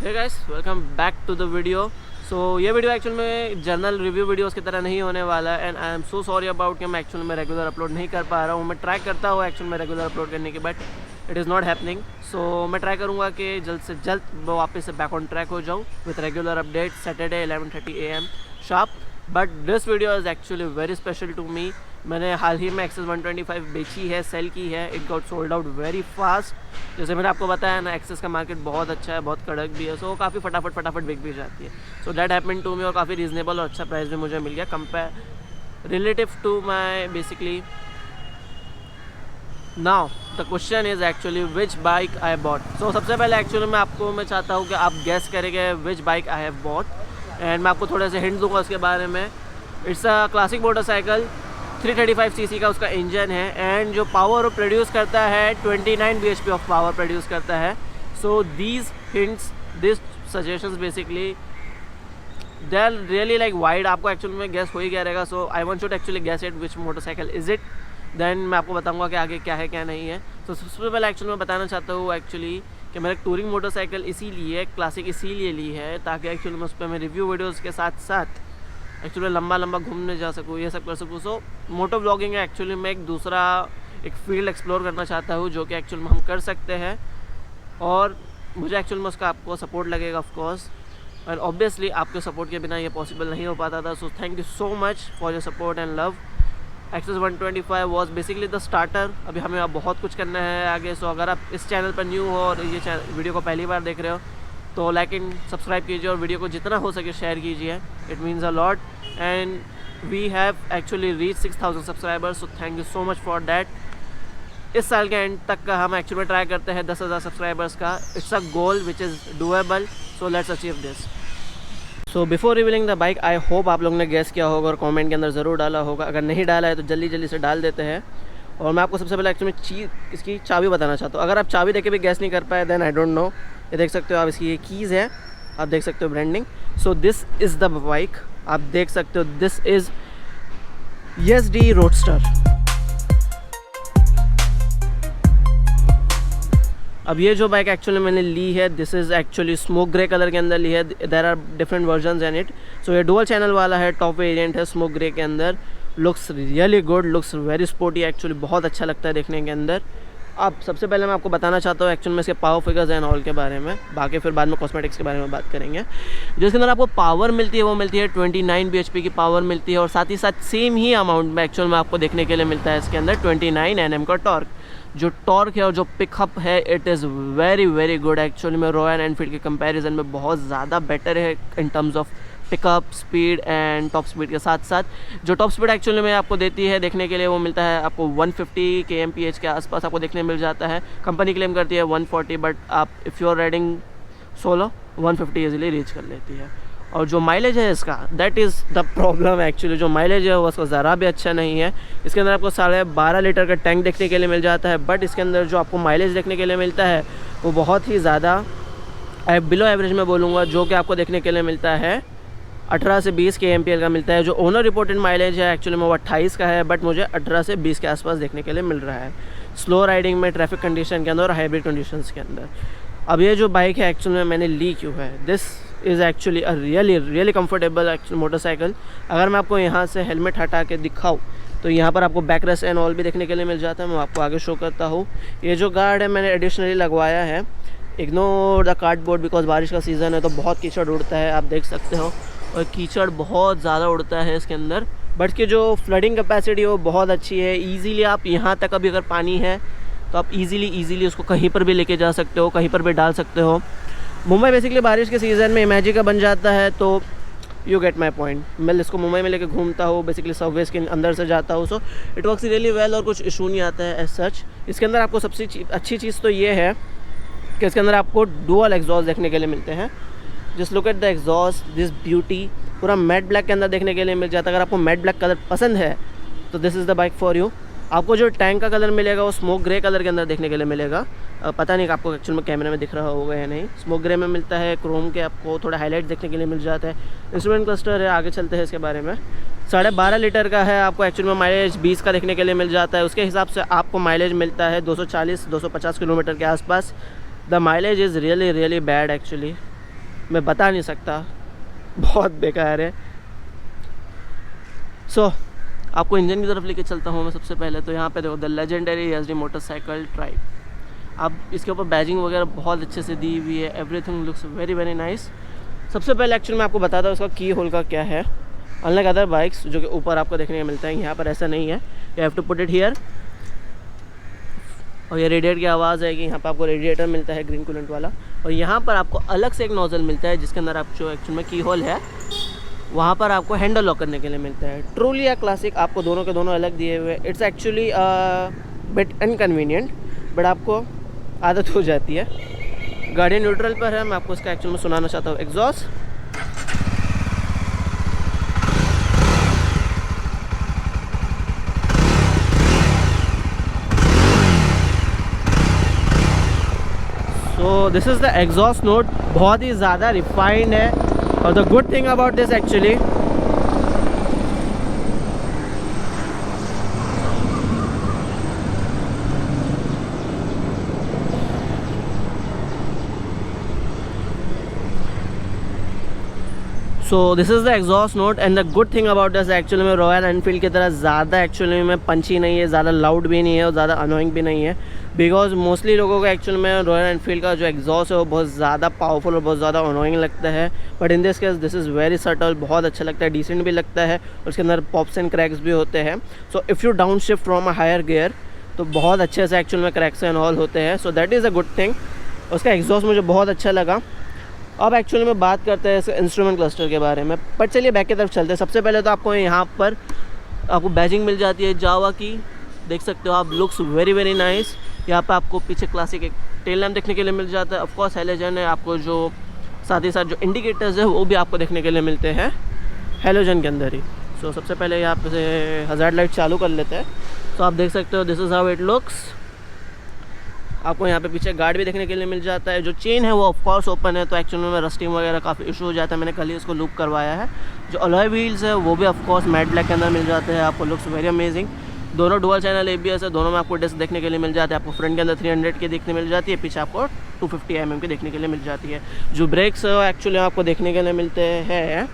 Hey guys, welcome back to the video. So ये video actual में journal review videos की तरह नहीं होने वाला है and I am so sorry about कि मैं एक्चुअल में रेगुलर अपलोड नहीं कर पा रहा हूँ। मैं ट्राई करता हूँ एक्चुअल में रेगुलर अपलोड करने की, but it is not happening. So मैं ट्राई करूँगा कि जल्द से जल्द मैं वापस से बैक ऑन ट्रैक हो जाऊँ with regular update Saturday 11:30 AM sharp. But this video is actually very special to me. मैंने हाल ही में एक्सेस 125 बेची है, सेल की है। It got sold out very fast. जैसे मैंने आपको बताया ना, एक्सेस का मार्केट बहुत अच्छा है, बहुत कड़क भी है, सो काफ़ी फटाफट बिक भी जाती है। So that happened to me और काफ़ी रीजनेबल और अच्छा प्राइस भी मुझे मिल गया compare relative to my basically. Now the question is actually which bike I bought. So सबसे पहले एक्चुअली मैं चाहता हूँ कि आप गेस करेंगे which bike I have bought and मैं आपको थोड़े से हिंट दूंगा उसके बारे में। It's a classic motorcycle, 335 CC का उसका इंजन है एंड जो पावर वो प्रोड्यूस करता है 29 bhp ऑफ पावर प्रोड्यूस करता है। So these hints, this suggestions basically they are really like wide. आपको एक्चुअली में गेस हो ही गया रहेगा। So I want you to actually guess it which motorcycle is it, then मैं आपको बताऊंगा कि आगे क्या है क्या नहीं है। तो सबसे पहले एक्चुअली मैं बताना चाहता हूँ एक्चुअली कि मैंने टूरिंग मोटरसाइकिल इसीलिए क्लासिक इसीलिए ली है ताकि एक्चुअली मैं उस पर मैं रिव्यू वीडियोज़ के साथ साथ एक्चुअली लंबा घूमने जा सकूँ, ये सब कर सकूँ। सो मोटो ब्लॉगिंग है एक्चुअली मैं एक फील्ड एक्सप्लोर करना चाहता हूँ जो कि एक्चुअली में हम कर सकते हैं और मुझे एक्चुअली में उसका आपको सपोर्ट लगेगा ऑफ कोर्स, एंड ऑब्वियसली आपके सपोर्ट के बिना ये पॉसिबल नहीं हो पाता था। So thank you so much for your support and love. Access 125 was basically the starter. अभी हमें अब बहुत कुछ करना है आगे। सो अगर आप इस चैनल पर न्यू हो और ये वीडियो को पहली बार देख रहे हो तो लाइक एंड सब्सक्राइब कीजिए और वीडियो को जितना हो सके शेयर कीजिए। It means a lot and we have actually reach 6000 subscribers. So thank you so much for that. इस साल के एंड तक का हम एक्चुअली ट्राई करते हैं 10,000 सब्सक्राइबर्स का। It's a goal which is doable, so let's achieve this. So before revealing the bike, I hope आप लोगों ने गेस किया होगा और कमेंट के अंदर ज़रूर डाला होगा। अगर नहीं डाला है तो जल्दी से डाल देते हैं। और मैं आपको सबसे पहले एक्चुअली इसकी चाबी बताना चाहता हूँ। अगर आप चाबी देख के भी गैस नहीं कर पाए देन आई डोंट नो। ये देख सकते हो आप, इसकी ये कीज़ है, आप देख सकते हो branding. So this is the bike, आप देख सकते हो दिस इज़ YSD रोडस्टर। अब ये जो बाइक एक्चुअली मैंने ली है this is actually smoke grey colour के अंदर ली है। There are different versions in it. So ये डुअल चैनल वाला है, टॉप वेरिएंट है स्मोक ग्रे के अंदर। Looks really good, looks very sporty, actually बहुत अच्छा लगता है देखने के अंदर। अब सबसे पहले मैं आपको बताना चाहता हूँ एक्चुअल में इसके पावर फिगर्स एंड ऑल के बारे में, बाकी फिर बाद में कॉस्मेटिक्स के बारे में बात करेंगे। जिसके अंदर आपको पावर मिलती है वो मिलती है 29 bhp की पावर मिलती है और साथ ही साथ सेम ही अमाउंट में एक्चुअल में आपको देखने के लिए मिलता है इसके अंदर 29 Nm का टॉर्क। जो टॉर्क है और जो पिकअप है it is very good. Actually में रॉयल एनफील्ड के कंपैरिजन में बहुत ज़्यादा बेटर है in terms of pickup speed and top speed के साथ साथ। जो टॉप स्पीड एक्चुअली में आपको देती है देखने के लिए वो मिलता है आपको 150 kmph के आसपास आपको देखने मिल जाता है। कंपनी क्लेम करती है 140, बट आप if you are riding solo 150 easily reach कर लेती है। और जो माइलेज है इसका, that is the problem actually. जो माइलेज है वो उसका ज़रा भी अच्छा नहीं है। इसके अंदर आपको 12.5 लीटर का टैंक देखने के लिए मिल जाता है, बट इसके अंदर जो आपको माइलेज देखने के लिए मिलता है वो बहुत ही ज़्यादा बिलो एवरेज में बोलूँगा, जो कि आपको देखने के लिए मिलता है 18 से 20 kmpl का मिलता है। जो ओनर रिपोर्टेड माइलेज है एक्चुअली में वो 28 का है, बट मुझे 18 से 20 के आसपास देखने के लिए मिल रहा है स्लो राइडिंग में, ट्रैफिक कंडीशन के अंदर और हाइब्रिड कंडीशंस के अंदर। अब ये जो बाइक है एक्चुअली में मैंने ली क्यों है, this is actually a really comfortable actually motorcycle. अगर मैं आपको यहाँ से हेलमेट हटा के दिखाऊँ तो यहाँ पर आपको बैक रेस्ट एंड ऑल भी देखने के लिए मिल जाता है। मैं आपको आगे शो करता हूँ। ये जो गार्ड है मैंने एडिशनली लगवाया है। इग्नोर द कार्डबोर्ड बिकॉज बारिश का सीज़न है तो बहुत कीचड़ उड़ता है, आप देख सकते हो, और कीचड़ बहुत ज़्यादा उड़ता है इसके अंदर। बट की जो फ्लडिंग कैपेसिटी है वो बहुत अच्छी है। ईज़िली आप यहाँ तक अभी अगर पानी है तो आप ईज़िली उसको कहीं पर भी लेके जा सकते हो, कहीं पर भी डाल सकते हो। मुंबई बेसिकली बारिश के सीज़न में इमेजी का बन जाता है, तो यू गेट माई पॉइंट। मैं इसको मुंबई में लेके घूमता हूँ, बेसिकली सबवेज के अंदर से जाता हूँ। So it works really well और कुछ इशू नहीं आता है एज सच। इसके अंदर आपको सबसे अच्छी चीज़ तो ये है कि इसके अंदर आपको डुअल एग्जॉस्ट देखने के लिए मिलते हैं। Just look at the exhaust, this beauty, पूरा मैट ब्लैक के अंदर देखने के लिए मिल जाता है। अगर आपको मैट ब्लैक कलर पसंद है तो this is the bike for you. आपको जो टैंक का कलर मिलेगा वो स्मोक ग्रे कलर के अंदर देखने के लिए मिलेगा। पता नहीं कि आपको एक्चुअल में कैमरे में दिख रहा होगा या नहीं। स्मोक ग्रे में मिलता है, क्रोम के आपको थोड़ा हाईलाइट देखने के लिए मिल जाता है। इंस्ट्रूमेंट क्लस्टर है, आगे चलते हैं इसके बारे में। 12.5 लीटर का है, आपको एक्चुअल में माइलेज 20 का देखने के लिए मिल जाता है। उसके हिसाब से आपको माइलेज मिलता है 240-250 किलोमीटर के आसपास। The mileage is really bad actually. मैं बता नहीं सकता, बहुत बेकार है। सो आपको इंजन की तरफ लेके चलता हूँ मैं। सबसे पहले तो यहाँ पे देखो the legendary YZD motorcycle tribe. अब इसके ऊपर बैजिंग वगैरह बहुत अच्छे से दी हुई है, everything looks very very nice. सबसे पहले एक्चुअली मैं आपको बताता हूँ उसका की होल का क्या है। अनलाइक अदर बाइक्स जो कि ऊपर आपको देखने को मिलता है, यहाँ पर ऐसा नहीं है, you have to put it here. और ये रेडिएटर की आवाज़ आएगी, यहाँ पर आपको रेडिएटर मिलता है ग्रीन कूलेंट वाला। और यहाँ पर आपको अलग से एक नोजल मिलता है जिसके अंदर आप जो एक्चुअल में की होल है वहाँ पर आपको हैंडल लॉक करने के लिए मिलता है। ट्रूली या क्लासिक आपको दोनों के दोनों अलग दिए हुए। It's actually bit inconvenient, but आपको आदत हो जाती है। गाड़ी न्यूट्रल पर है, मैं आपको इसका एक्चुअल में सुनाना चाहता हूँ exhaust. So this is the exhaust note, बहुत ही ज़्यादा रिफाइंड है। और the good thing about this actually, so this is the exhaust note and the good thing about this actually में रॉयल एनफील्ड की तरह ज़्यादा एक्चुअली में पंची नहीं है, ज़्यादा लाउड भी नहीं है और ज़्यादा अनोइंग भी नहीं है। बिकॉज मोस्टली लोगों को एक्चुअल में रॉयल एनफील्ड का जो एग्जॉस्ट है वो बहुत ज़्यादा पावरफुल और बहुत ज़्यादा अनोइंग लगता है। But in this case this is very subtle, बहुत अच्छा लगता है, डिसेंट भी लगता है और उसके अंदर पॉप्स एंड क्रैक्स भी होते हैं। So if you down shift from a higher gear तो बहुत अच्छे से एक्चुअल में क्रैक्स एंड ऑल होते हैं। सो that is a good thing. उसका एग्जॉस्ट मुझे बहुत अच्छा लगा। अब एक्चुअली में बात करते हैं इसके इंस्ट्रूमेंट क्लस्टर के बारे में, पर चलिए बैक की तरफ चलते हैं। सबसे पहले तो आपको यहाँ पर आपको बैजिंग मिल जाती है जावा की, देख सकते हो आप, लुक्स वेरी वेरी नाइस। यहाँ पे आपको पीछे क्लासिक एक टेल लैम्प देखने के लिए मिल जाता है। ऑफकोर्स हेलोजन है, आपको जो साथ ही साथ जो इंडिकेटर्स है वो भी आपको देखने के लिए मिलते हैं हेलोजन के अंदर ही। सो सबसे पहले यहाँ पे हज़ार्ड लाइट चालू कर लेते हैं। तो आप देख सकते हो this is how it looks. आपको यहाँ पे पीछे गार्ड भी देखने के लिए मिल जाता है। जो चेन है वो ऑफकोर्स ओपन है, तो एक्चुअली में रस्टिंग वगैरह काफ़ी इशू हो जाता है। मैंने कल ही इसको लूप करवाया है। जो अलॉय व्हील्स है वो भी ऑफकोर्स मैट ब्लैक के अंदर मिल जाते हैं। आपको लुक्स वेरी अमेजिंग। दोनों डुअल चैनल ABS है, दोनों में आपको डिस्क देखने के लिए मिल जाते हैं। आपको फ्रंट के अंदर 300 की देखने मिल जाती है, पीछे आपको 250 mm की देखने के लिए मिल जाती है। जो ब्रेक्स एक्चुअली आपको देखने के लिए मिलते हैं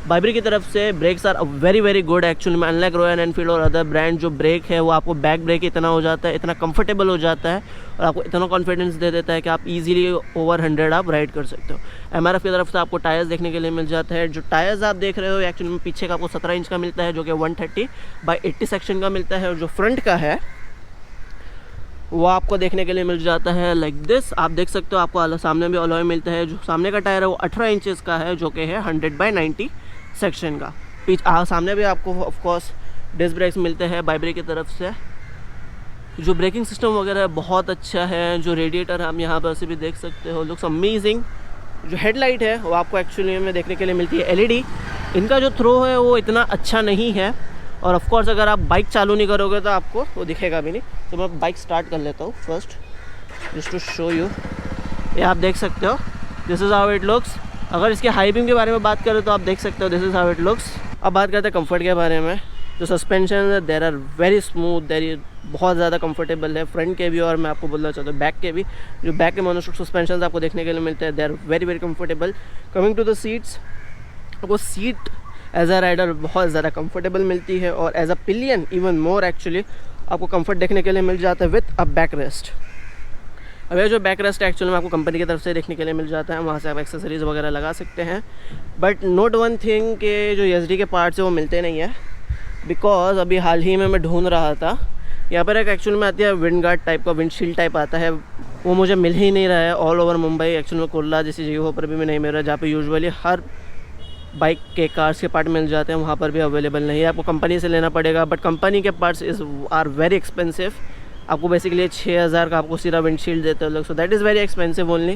बाइबरी की तरफ से, brakes are very very good actually में। अनलाइक रॉयल एनफील्ड और अदर ब्रांड, जो ब्रेक है वो आपको बैक ब्रेक इतना हो जाता है, इतना कंफर्टेबल हो जाता है और आपको इतना कॉन्फिडेंस दे देता है कि आप इजीली ओवर 100 आप राइड कर सकते हो। MRF की तरफ से आपको टायर्स देखने के लिए मिल जाता है। जो टायर्स आप देख रहे हो एक्चुअली में पीछे का आपको 17 इंच का मिलता है, जो कि 130/80 सेक्शन का मिलता है। और जो फ्रंट का है वो आपको देखने के लिए मिल जाता है लाइक दिस। आप देख सकते हो, आपको सामने भी अलॉय मिलता है। जो सामने का टायर है वो 18 इंचेस का है, जो कि है 100/90 सेक्शन का। सामने भी आपको ऑफकोर्स डिस्क ब्रेक्स मिलते हैं बाइबरी की तरफ से। जो ब्रेकिंग सिस्टम वगैरह है बहुत अच्छा है। जो रेडिएटर आप यहाँ पर से भी देख सकते हो, लुक्स अमेजिंग। जो हेडलाइट है वो आपको एक्चुअली में देखने के लिए मिलती है LED। इनका जो थ्रो है वो इतना अच्छा नहीं है और ऑफकोर्स अगर आप बाइक चालू नहीं करोगे तो आपको वो दिखेगा भी नहीं। तो मैं बाइक स्टार्ट कर लेता हूँ first just to show you. ये आप देख सकते हो, this is how it looks. अगर इसके हाई बीम के बारे में बात करें तो आप देख सकते हो this is how it looks. अब बात करते हैं कंफर्ट के बारे में। जो सस्पेंशन है देर आर वेरी स्मूथ, देर बहुत ज़्यादा कंफर्टेबल है, फ्रंट के भी और मैं आपको बोलना चाहता हूँ बैक के भी। जो बैक के मोनोशॉक सस्पेंशन आपको देखने के लिए मिलते हैं, they are very very comfortable. Coming to the seats, आपको सीट एज अ राइडर बहुत ज़्यादा कंफर्टेबल मिलती है और as a pillion even more actually आपको कंफर्ट देखने के लिए मिल जाता है विथ अ बैक रेस्ट। अब ये जो बैक रेस्ट एक्चुअली में आपको कंपनी की तरफ से देखने के लिए मिल जाता है, वहाँ से आप एक्सेसरीज़ वगैरह लगा सकते हैं। बट नोट वन थिंग के जो YZD के पार्ट्स है वो मिलते नहीं है, बिकॉज अभी हाल ही में मैं ढूंढ रहा था, यहाँ पर एक एक्चुअल में आती है विंड गार्ड टाइप का, विंडशील्ड टाइप आता है, वो मुझे मिल ही नहीं रहा है। ऑल ओवर मुंबई एक्चुअल में कुर्ला जैसी जगहों पर भी नहीं मिल रहा, जहाँ पे यूजुअली हर बाइक के कार्स के पार्ट मिल जाते हैं, वहाँ पर भी अवेलेबल नहीं है। आपको कंपनी से लेना पड़ेगा, बट कंपनी के पार्ट्स आर वेरी एक्सपेंसिव। आपको बेसिकली 6000 का आपको सिर्फ विंडशील्ड देते हैं लोग, so that is very expensive only.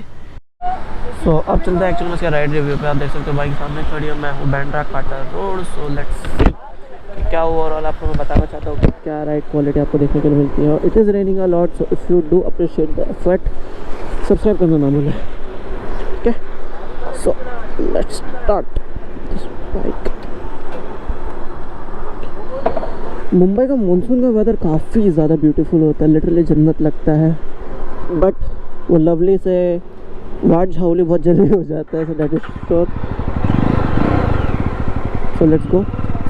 So अब चलते हैं एक्चुअली इसका राइड रिव्यू पे। आप देख सकते हो बाइक सामने खड़ी है, मैं हूँ बैंड्रा काटा रोड। सो लेट्स सी क्या ओवरऑल आपको मैं बताना चाहता हूँ कि क्या राइड क्वालिटी आपको देखने के लिए मिलती है। It is raining a lot, so if you do appreciate the effort, subscribe करना ना भूलें, ठीक है। So let's start this bike. Mumbai का मानसून का वेदर काफ़ी ज़्यादा ब्यूटीफुल होता है, लिटरली जन्नत लगता है। बट वो लवली से वाट झाउली बहुत जल्दी हो जाता है, so that is sure. So let's go.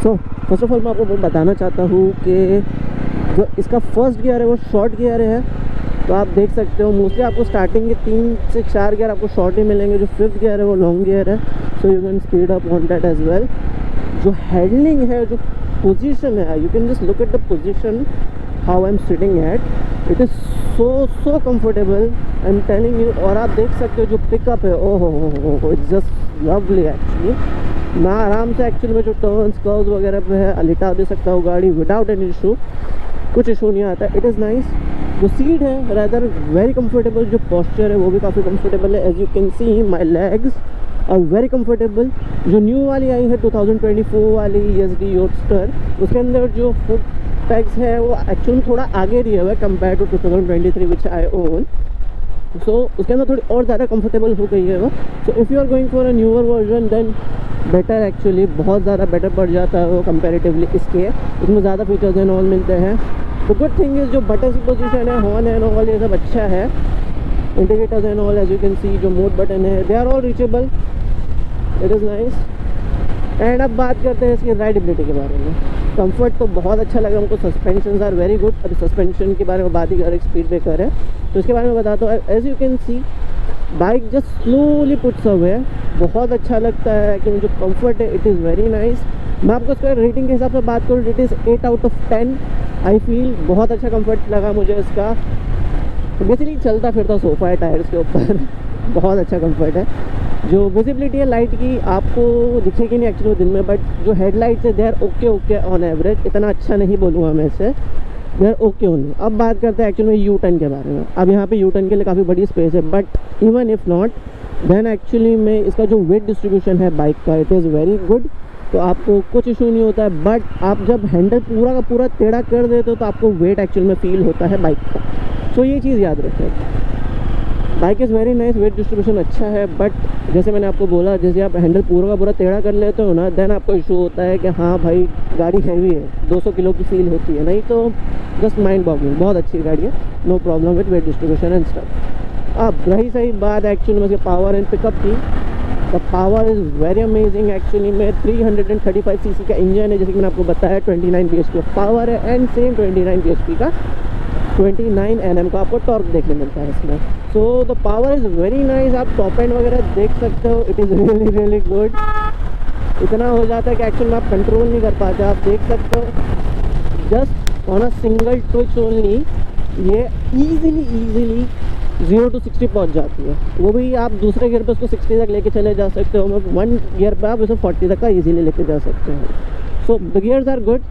So first of all मैं आपको बताना चाहता हूँ कि जो इसका फर्स्ट गियर है वो शॉर्ट गियर है। तो आप देख सकते हो मोस्टली आपको स्टार्टिंग के 3 से 4 गियर आपको शॉर्ट ही मिलेंगे। जो फिफ्थ गियर है वो लॉन्ग गियर है, so you can speed up on that as well. जो हैंडलिंग है, जो पोजीशन है, you can just look at the position how I am sitting at, it is so comfortable, I am telling you. और आप देख सकते हो जो पिकअप है, ओह हो, इट्स जस्ट लवली एक्चुअली। मैं आराम से एक्चुअली में जो टर्न्स कर्व्स वगैरह पे है लिटा दे सकता हूँ गाड़ी विदाउट एनी इशू, कुछ इशू नहीं आता। It is nice. जो सीट है रादर वेरी कंफर्टेबल, जो पोस्चर है वो भी काफ़ी कंफर्टेबल है। As you can see my legs are very comfortable. जो न्यू वाली आई है 2024 वाली ESD रोडस्टर, उसके अंदर जो फुट पैक्स है वो एक्चुअली थोड़ा आगे दिया हुआ है compare to 2023 which I own. So उसके अंदर थोड़ी और ज़्यादा कंफर्टेबल हो गई है वो। So if you are going for a newer version then better, actually बहुत ज़्यादा बेटर पड़ जाता है वो कंपेरेटिवली इसके। इसमें ज़्यादा फीचर्स एंड ऑल मिलते हैं। तो गुड थिंग इज़ जो बटन की पोजीशन है, हॉर्न एंड ऑल, ये सब अच्छा है। Indicators and all as you can see, जो मोड बटन है they are all reachable, it is nice. And अब बात करते हैं इसकी राइडेबिलिटी के बारे में। कंफर्ट तो बहुत अच्छा लगा हमको, सस्पेंशन आर वेरी गुड। अभी सस्पेंशन के बारे में बात ही करें, स्पीड ब्रेकर है तो इसके बारे में बताता हूँ। As you can see bike just slowly puts away, बहुत अच्छा लगता है कि जो कंफर्ट है इट इज़ वेरी नाइस। मैं आपको इसका रेटिंग के हिसाब से बात करूँ, it is 8 out of 10 I feel. बहुत अच्छा कंफर्ट लगा मुझे इसका। बेसिकली चलता फिरता सोफ़ा है टायर्स के ऊपर बहुत अच्छा कंफर्ट है। जो विजिबिलिटी है लाइट की आपको दिखेगी नहीं एक्चुअली दिन में, बट जो हेडलाइट्स है they are okay on average. इतना अच्छा नहीं बोलूँगा मैं इसे, दे आर ओके ओनली। अब बात करते हैं एक्चुअली यू टर्न के बारे में। अब यहाँ पे यू टर्न के लिए काफ़ी बड़ी स्पेस है, but even if not then actually में इसका जो वेट डिस्ट्रीब्यूशन है बाइक का, इट इज़ वेरी गुड। तो आपको कुछ इशू नहीं होता है। बट आप जब हैंडल पूरा का पूरा टेढ़ा कर देते हो तो आपको वेट एक्चुअल में फील होता है बाइक का। सो ये चीज़ याद रखें। Bike is very nice, wait distribution अच्छा है। बट जैसे मैंने आपको बोला, जैसे आप हैंडल पूरा का पूरा टेढ़ा कर लेते हो ना, देन आपको इशू होता है कि हाँ भाई गाड़ी हैवी है, 200 किलो की फील होती है। नहीं तो जस्ट माइंड बॉगलिंग, बहुत अच्छी गाड़ी है, no problem with weight distribution and stuff. अब रही सही बात एक्चुअली में पावर एंड पिकअप की, the power is very amazing. Actually में 335 सीसी का इंजन है, जैसे कि मैंने आपको बताया। 29 bhp पावर है एंड सेम 29 bhp का 29 Nm का आपको टॉर्क देखने मिलता है इसमें। So the power is very nice. आप टॉप एंड वगैरह देख सकते हो, इट इज़ रियली गुड। इतना हो जाता है कि एक्चुअली में आप कंट्रोल नहीं कर पाते। आप देख सकते हो just on a single Twitch only ये ईजिली 0 to 60 पहुंच जाती है। वो भी आप दूसरे गियर पे उसको 60 तक लेके चले जा सकते हो। वन गियर पे आप उसे 40 तक का ईजिली लेके जा सकते हो। So the gears are good,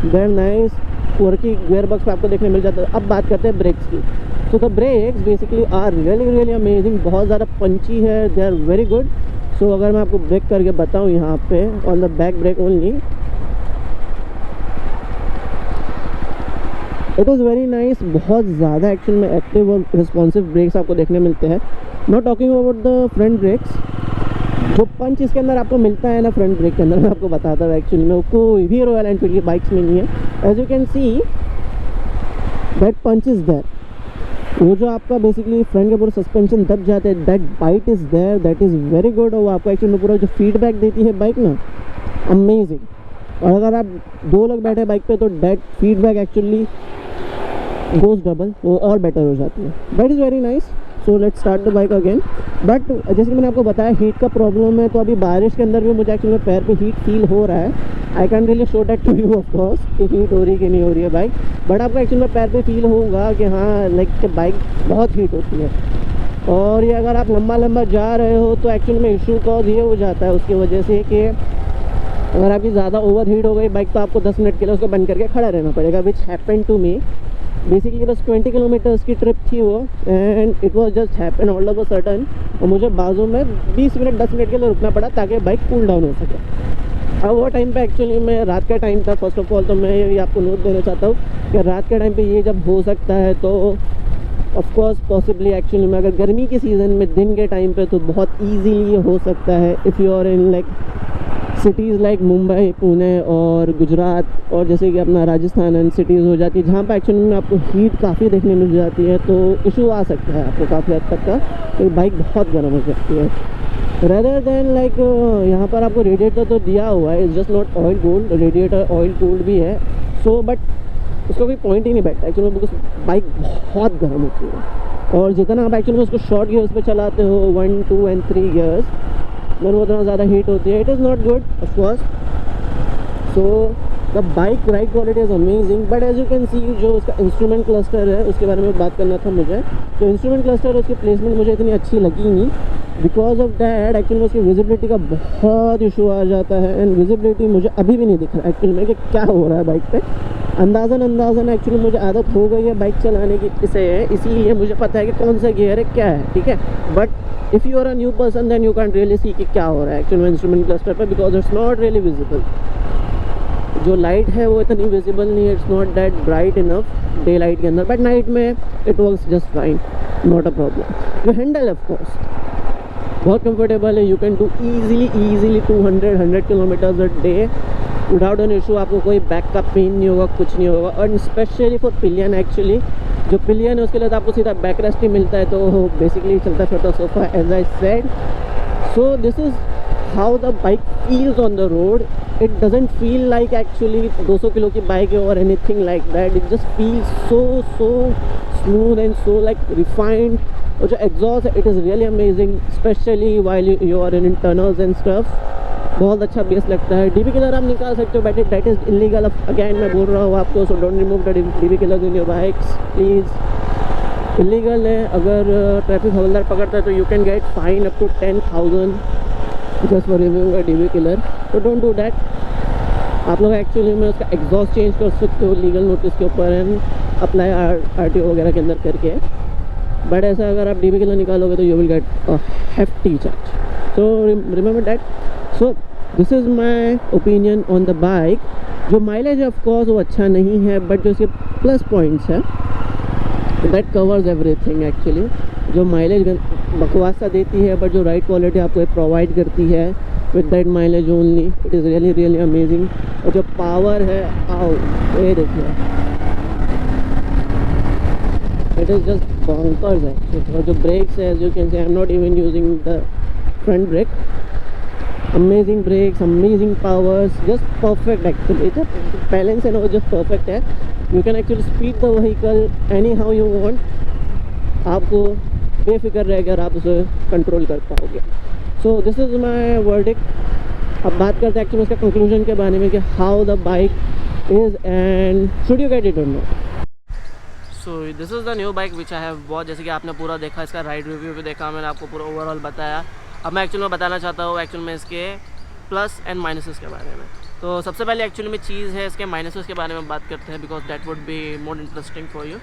they are nice. की गियर बॉक्स पे आपको देखने मिल जाता है। अब बात करते हैं ब्रेक्स की। So the brakes basically are really amazing, बहुत ज़्यादा पंची है, they are very good. So अगर मैं आपको ब्रेक करके बताऊँ यहाँ पे on the back brake only, it is very nice. बहुत ज़्यादा एक्चुअल में एक्टिव और रिस्पॉन्सिव ब्रेक्स आपको देखने मिलते हैं। Not talking about the front brakes, जो पंच इसके अंदर आपको मिलता है ना फ्रंट ब्रेक के अंदर, मैं आपको बताता हूँ एक्चुअली में कोई भी रॉयल एनफील्ड की बाइक्स में नहीं है। As you can see that punch is there. वो जो आपका बेसिकली फ्रंट के पूरे सस्पेंशन दब जाते हैं, that bite is there, that is very good. और वो आपको एक्चुअली में पूरा जो फीडबैक देती है बाइक ना, अमेजिंग। और अगर आप 2 लोग बैठे बाइक पे तो that feedback actually goes double, वो और बेटर हो जाती है। That is very nice. So let's start the bike again. But जैसे कि मैंने आपको बताया हीट का प्रॉब्लम है, तो अभी बारिश के अंदर भी मुझे एक्चुअली पैर पे हीट फील हो रहा है। I can really show that to you of course कि हीट हो रही है कि नहीं हो रही है बाइक। बट आपको एक्चुअली में पैर पे फील होगा कि हाँ लाइक बाइक बहुत हीट होती है। और ये अगर आप लंबा जा रहे हो तो एक्चुअली में इशू कॉज ये हो जाता है उसकी वजह से कि अगर आपकी ज़्यादा ओवर हीट हो गई बाइक तो आपको 10 मिनट के लिए उसको बंद करके खड़ा रहना पड़ेगा, which happen to me. Basically बस 20 किलोमीटर्स की ट्रिप थी वो, and it was just happen all of a sudden. और मुझे बाजू में 20 मिनट 10 मिनट के लिए रुकना पड़ा ताकि बाइक कूल डाउन हो सके। अब वो टाइम पे एक्चुअली मैं रात का टाइम था। फर्स्ट ऑफ ऑल तो मैं ये आपको नोट देना चाहता हूँ कि रात के टाइम पे ये जब हो सकता है तो ऑफकोर्स पॉसिबली एक्चुअली में अगर गर्मी के सीज़न में दिन के टाइम पे तो बहुत ईजीली ये हो सकता है। If you are in like cities like Mumbai, Pune और गुजरात और जैसे कि अपना राजस्थान एंड सिटीज़ हो जाती है जहाँ पे एक्चुअली में आपको हीट काफ़ी देखने मिल जाती है, तो इशू आ सकता है आपको काफ़ी हद तक का, तो बाइक बहुत गर्म हो सकती है। रेदर देन लाइक यहाँ पर आपको रेडिएटर तो दिया हुआ है, it's just not oil cooled, radiator oil cooled भी है, सो बट उसका कोई पॉइंट ही नहीं बैठता एक्चुअली, बिकॉज बाइक बहुत गर्म होती है। और जितना आप एक्चुअली उसको शॉर्ट गियर्स पे चलाते हो 1, 2 एंड 3 गियर्स, देन उतना ज़्यादा हीट होती है। It is not good of course. So the bike ride quality is amazing, but as you can see जो उसका इंस्ट्रूमेंट क्लस्टर है उसके बारे में बात करना था मुझे। तो इंस्ट्रूमेंट क्लस्टर उसकी प्लेसमेंट मुझे इतनी अच्छी लगी नहीं, बिकॉज ऑफ दैट एक्चुअली में उसकी विजिबिलिटी का बहुत इशू आ जाता है, एंड विजिबिलिटी मुझे अभी भी नहीं दिख रहा एक्चुअली में कि क्या हो रहा है बाइक पे। अंदाज़न एक्चुअली मुझे आदत हो गई है बाइक चलाने की इसीलिए मुझे पता है कि कौन सा गियर है क्या है, ठीक है। But if you are a new person then you can really see कि क्या हो रहा है एक्चुअली में इंस्ट्रूमेंट क्लस्टर पर, because it's not really visible. जो लाइट है वो इतनी विजिबल नहीं है, it's not that bright enough day light के अंदर, बट नाइट में it works just fine, not a problem. जो हैंडल ऑफ कोर्स बहुत कंफर्टेबल है, you can do easily 200 kilometres a day without an issue. आपको कोई बैक का pen नहीं होगा, कुछ नहीं होगा। और स्पेशली फॉर पिलियन, एक्चुअली जो पिलियन है उसके लिए तो आपको सीधा बैक रेस्ट ही मिलता है, तो बेसिकली चलता फिरता sofa as I said. So this is how the bike feels on the road. It doesn't feel like actually 200 kilo की बाइक है और anything like that, it just feels so smooth and so like refined. और जो exhaust है it is really amazing, especially while you are in tunnels and stuff. बहुत अच्छा base लगता है। डीबी किलर आप निकाल सकते हो, but that is illegal. Again मैं बोल रहा हूँ आपको, so don't remove the DB killer in your bikes please. Illegal है, अगर ट्रैफिक हवलदार पकड़ता है तो you can get fine up to 10,000 just for removing a DB killer, तो डोंट डू दैट। आप लोग एक्चुअली में उसका एग्जॉस्ट चेंज कर सकते हो लीगल नोटिस के ऊपर एंड अप्लाई RTO वगैरह के अंदर करके, बट ऐसा अगर आप डीबी किलर निकालोगे तो you will get a hefty charge, so remember that. So this is my opinion on the bike. जो माइलेज ऑफ कोर्स वो अच्छा नहीं है, बट जो इसके प्लस पॉइंट्स है दैट कवर्स एवरीथिंग एक्चुअली। जो माइलेज बकवास सा देती है, बट जो राइड क्वालिटी आपको प्रोवाइड करती है with that mileage only, it is really amazing. और जो पावर है, आओ ये देखिए, इट इज़ जस्ट बॉन्कर्स है। और जो ब्रेक्स है, as you can say, I am not even using the front brake, amazing brakes, amazing powers, just perfect actually. जो बैलेंस है ना वो जस्ट परफेक्ट है। You can actually speed the vehicle any how you want, आपको बेफिक्र रहेगा और आप उसे कंट्रोल कर पाओगे। So this is my verdict. अब बात करते हैं एक्चुअली इसका कंक्लूजन के बारे में कि how the bike is and should you get it or not. So this is the new bike which I have bought. जैसे कि आपने पूरा देखा, इसका राइड रिव्यू भी देखा, मैंने आपको पूरा ओवरऑल बताया। अब मैं एक्चुअली में बताना चाहता हूँ एक्चुअली में इसके प्लस एंड माइनसेस के बारे में। तो सबसे पहले एक्चुअली में चीज़ है इसके माइनसेस के बारे में बात करते हैं, because that would be more interesting for you.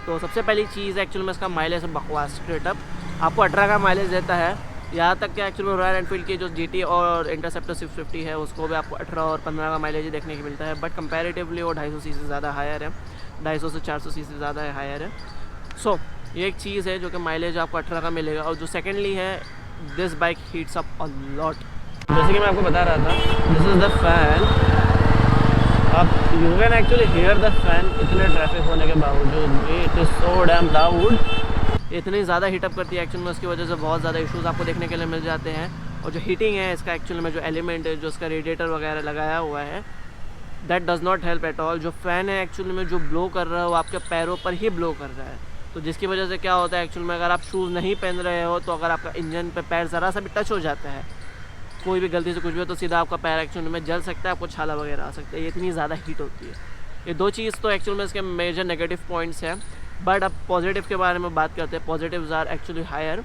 तो सबसे पहली चीज़ एक्चुअली में इसका माइलेज बकवास स्ट्रेट अप आपको 18 का माइलेज देता है। यहाँ तक कि एक्चुअली में रॉयल एनफील्ड की जो GT और इंटरसेप्टर 650 है उसको भी आपको 18 और 15 का माइलेज ही देखने को मिलता है, बट कंपैरेटिवली वो 250 cc से ज़्यादा हायर है, 250 से 400 cc से ज़्यादा हायर है। सो ये एक चीज़ है जो कि माइलेज आपको 18 का मिलेगा। और जो सेकेंडली है, this bike heats up a lot. जैसे कि मैं आपको बता रहा था, दिस इज़ द फैन। आप you can actually hear the fan इतने ट्रैफिक होने के बावजूद। It is so damn loud, इतनी ज़्यादा हीटअप करती है एक्चुअली में, उसकी वजह से बहुत ज़्यादा इश्यूज़ आपको देखने के लिए मिल जाते हैं। और जो हीटिंग है इसका एक्चुअली में जो एलिमेंट है, जो इसका रेडिएटर वगैरह लगाया हुआ है, that does not help at all. जो फ़ैन है एक्चुअली में जो ब्लो कर रहा है वो आपके पैरों पर ही ब्लो कर रहा है, तो जिसकी वजह से क्या होता है एक्चुअली में, अगर आप शूज़ नहीं पहन रहे हो तो अगर आपका इंजन पे पैर ज़रा सा भी टच हो जाता है, कोई भी गलती से कुछ भी हो, तो सीधा आपका पैर एक्चुअली में जल सकता है, आपको छाला वगैरह आ सकता है। ये इतनी ज़्यादा हीट होती है। ये दो चीज़ तो एक्चुअली में इसके मेजर नेगेटिव पॉइंट्स हैं। बट अब पॉजिटिव के बारे में बात करते हैं। Positives are actually higher.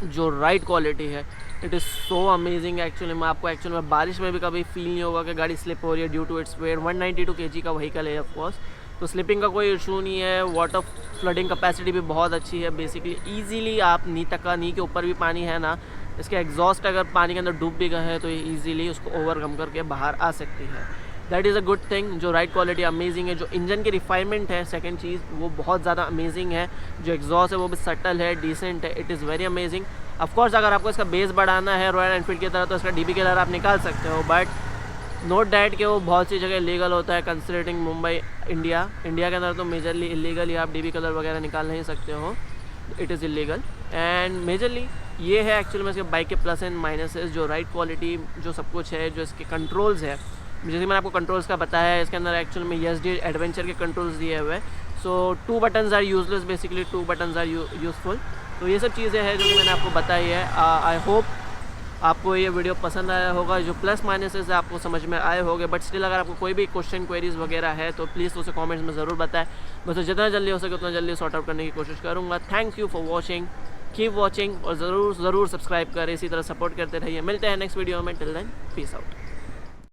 जो राइड क्वालिटी है it is so amazing actually में। आपको एक्चुअली में बारिश में भी कभी फील नहीं होगा कि गाड़ी स्लिप हो रही है due to its weight. 192 kg का व्हीकल है ऑफकोर्स, तो स्लिपिंग का कोई इशू नहीं है। वाटर फ्लडिंग कैपेसिटी भी बहुत अच्छी है। बेसिकली ईजिली आप नी तक का, नी के ऊपर भी पानी है ना, इसके एग्जॉस्ट अगर पानी के अंदर डूब भी गए हैं तो ये ईजिली उसको ओवरकम करके बाहर आ सकती है। That is a good thing. जो राइड क्वालिटी अमेजिंग है। जो इंजन की रिफाइनमेंट है सेकंड चीज़, वो बहुत ज़्यादा अमेजिंग है। जो एग्जॉस्ट है वो भी सटल है, डिसेंट है, it is very amazing. Of course अगर आपको इसका बेस बढ़ाना है रॉयल एनफील्ड की तरह तो इसका DB कलर आप निकाल सकते हो, बट नोट डैट कि वो बहुत सी जगह लीगल होता है कंसिडरिंग मुंबई इंडिया के अंदर तो मेजरली इलीगल आप DB कलर वगैरह निकाल नहीं सकते हो, it is illegal. And majorly ये है एक्चुअली में इसके बाइक के प्लस एंड माइनसेस, जो राइड क्वालिटी जो सब कुछ है, जो इसके कंट्रोल्स है, जैसे मैंने आपको कंट्रोल्स का बताया है, इसके अंदर एक्चुअल में ESD एडवेंचर के कंट्रोल्स दिए हुए हैं। So 2 buttons are useless, basically 2 buttons are useful. तो ये सब चीज़ें हैं जो कि मैंने आपको बताई है। आई होप आपको ये वीडियो पसंद आया होगा, जो प्लस माइनसेस आपको समझ में आए होंगे, बट स्टिल अगर आपको कोई भी क्वेश्चन क्वेरीज वगैरह है तो प्लीज़ उसे कमेंट्स में ज़रूर बताएं। मैं तो जितना जल्दी हो सके उतना जल्दी सॉर्ट आउट करने की कोशिश करूँगा। Thank you for watching, keep watching और ज़रूर सब्सक्राइब करें, इसी तरह सपोर्ट करते रहिए। मिलते हैं नेक्स्ट वीडियो में, टिल देन पीस आउट।